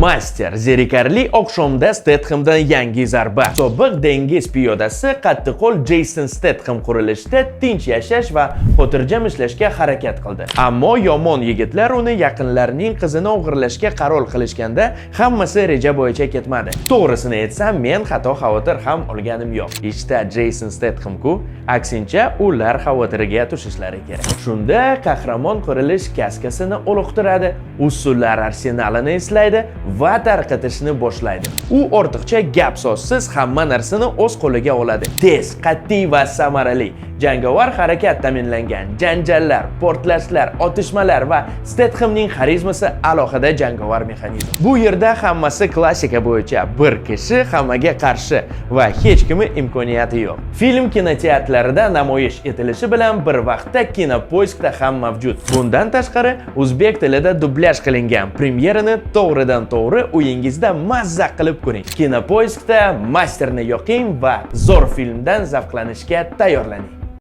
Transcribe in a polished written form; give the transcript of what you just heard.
Master zerikarli oqshomda Stathamdan yangi zarba. Sobiq dengiz piyodasi qattiqqo'l Jason Statham qurilishda tinch yashash va xotirjam ishlashga harakat qildi. Ammo yomon yigitlar uni yaqinlarining qizini o'g'irlashga qaror qilishganda hammasi reja bo'yicha ketmadi. To'g'risini aytsam, men xavotir ham olganim yo'q. Ishda Jason Statham-ku, aksincha ular xavotirga tushishlari kerak. Shunda qahramon qurilish kaskasini uloqtiradi, usullar arsenalini eslaydi va tarqatishni boshlaydi. U ortiqcha gap so'zsiz hamma narsani o'z qo'liga oladi. Tez, qat'iy va samarali. Jangovar harakat ta'minlangan, janjallar, portlashlar, otishmalar va Stathamning xarizmasi alohida jangovar mexanizm. Bu yerda hammasi klassika bo'yicha, bir kishi hammaga qarshi va hech kimning imkoniyati yo'q. Film kinoteatrlarida namoyish etilishi bilan bir vaqtda Kinopoiskda ham mavjud. Bundan tashqari, o'zbek tilida dublyaj qilingan premyerani to'g'ridan-to'g'ri uyingizda mazza qilib ko'ring. Kinopoiskda Masterni yoqing va zo'r filmdan zavqlanishga tayyorlaning.